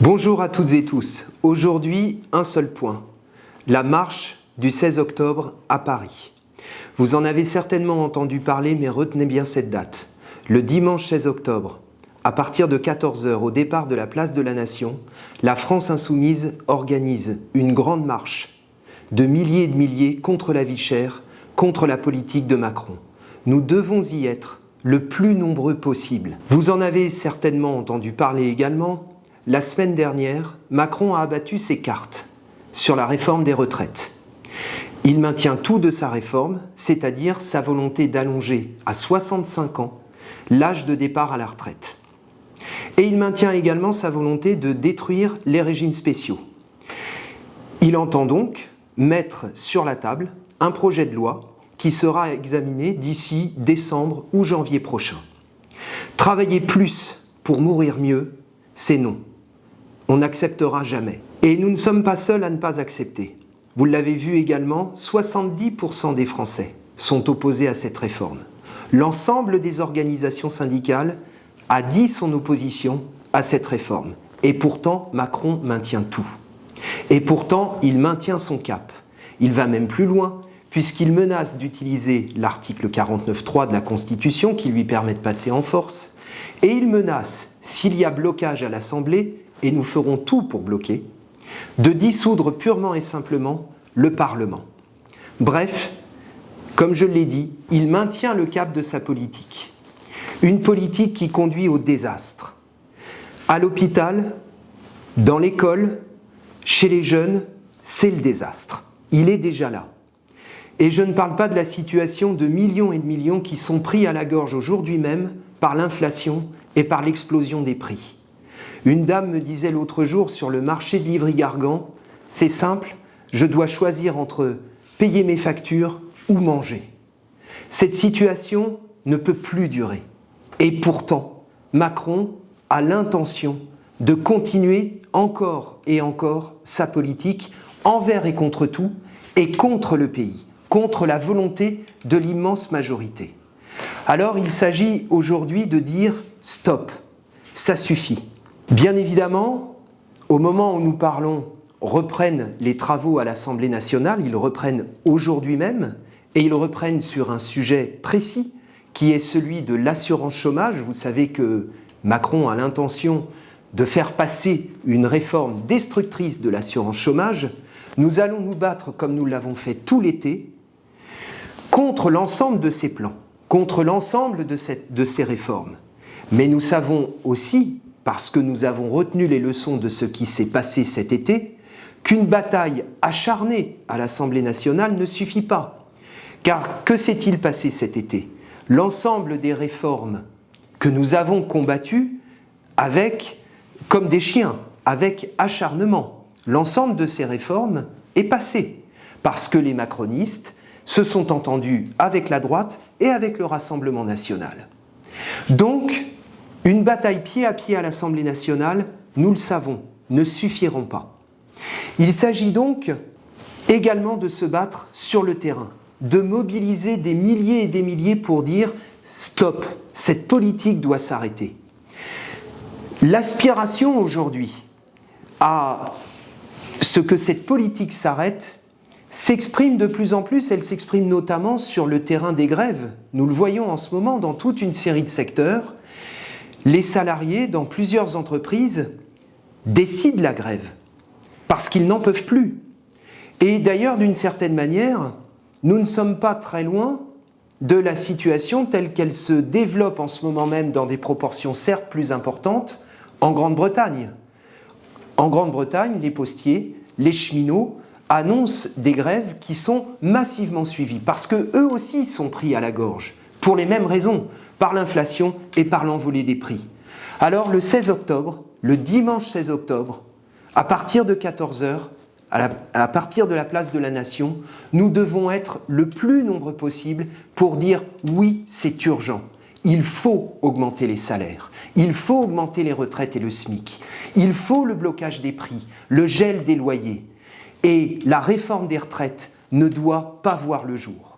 Bonjour à toutes et tous. Aujourd'hui, un seul point. La marche du 16 octobre à Paris. Vous en avez certainement entendu parler, mais retenez bien cette date. Le dimanche 16 octobre, à partir de 14 h, au départ de la place de la Nation, la France Insoumise organise une grande marche de milliers et de milliers contre la vie chère, contre la politique de Macron. Nous devons y être le plus nombreux possible. Vous en avez certainement entendu parler également. La semaine dernière, Macron a abattu ses cartes sur la réforme des retraites. Il maintient tout de sa réforme, c'est-à-dire sa volonté d'allonger à 65 ans l'âge de départ à la retraite. Et il maintient également sa volonté de détruire les régimes spéciaux. Il entend donc mettre sur la table un projet de loi qui sera examiné d'ici décembre ou janvier prochain. Travailler plus pour mourir mieux, c'est non. On n'acceptera jamais. Et nous ne sommes pas seuls à ne pas accepter. Vous l'avez vu également, 70% des Français sont opposés à cette réforme. L'ensemble des organisations syndicales a dit son opposition à cette réforme. Et pourtant, Macron maintient tout. Et pourtant, il maintient son cap. Il va même plus loin, puisqu'il menace d'utiliser l'article 49.3 de la Constitution qui lui permet de passer en force. Et il menace, s'il y a blocage à l'Assemblée, et nous ferons tout pour bloquer, de dissoudre purement et simplement le Parlement. Bref, comme je l'ai dit, il maintient le cap de sa politique. Une politique qui conduit au désastre. À l'hôpital, dans l'école, chez les jeunes, c'est le désastre. Il est déjà là. Et je ne parle pas de la situation de millions et de millions qui sont pris à la gorge aujourd'hui même par l'inflation et par l'explosion des prix. Une dame me disait l'autre jour sur le marché de Livry-Gargan, c'est simple, je dois choisir entre payer mes factures ou manger. Cette situation ne peut plus durer. Et pourtant, Macron a l'intention de continuer encore et encore sa politique envers et contre tout, et contre le pays, contre la volonté de l'immense majorité. Alors il s'agit aujourd'hui de dire stop, ça suffit. Bien évidemment, au moment où nous parlons, reprennent les travaux à l'Assemblée nationale, ils reprennent aujourd'hui même, et ils reprennent sur un sujet précis, qui est celui de l'assurance chômage. Vous savez que Macron a l'intention de faire passer une réforme destructrice de l'assurance chômage. Nous allons nous battre, comme nous l'avons fait tout l'été, contre l'ensemble de ces plans, contre l'ensemble de ces réformes. Mais nous savons aussi, parce que nous avons retenu les leçons de ce qui s'est passé cet été, qu'une bataille acharnée à l'Assemblée nationale ne suffit pas. Car que s'est-il passé cet été? L'ensemble des réformes que nous avons combattues comme des chiens, avec acharnement, l'ensemble de ces réformes est passé. Parce que les macronistes se sont entendus avec la droite et avec le Rassemblement national. Donc, une bataille pied à pied à l'Assemblée nationale, nous le savons, ne suffiront pas. Il s'agit donc également de se battre sur le terrain, de mobiliser des milliers et des milliers pour dire « stop, cette politique doit s'arrêter ». L'aspiration aujourd'hui à ce que cette politique s'arrête s'exprime de plus en plus, elle s'exprime notamment sur le terrain des grèves. Nous le voyons en ce moment dans toute une série de secteurs. Les salariés dans plusieurs entreprises décident la grève parce qu'ils n'en peuvent plus. Et d'ailleurs, d'une certaine manière, nous ne sommes pas très loin de la situation telle qu'elle se développe en ce moment même dans des proportions certes plus importantes en Grande-Bretagne. En Grande-Bretagne, les postiers, les cheminots annoncent des grèves qui sont massivement suivies parce qu'eux aussi sont pris à la gorge pour les mêmes raisons, par l'inflation et par l'envolée des prix. Alors le 16 octobre, le dimanche 16 octobre, à partir de 14 h, à partir de la place de la Nation, nous devons être le plus nombreux possible pour dire oui, c'est urgent. Il faut augmenter les salaires, il faut augmenter les retraites et le SMIC, il faut le blocage des prix, le gel des loyers. Et la réforme des retraites ne doit pas voir le jour.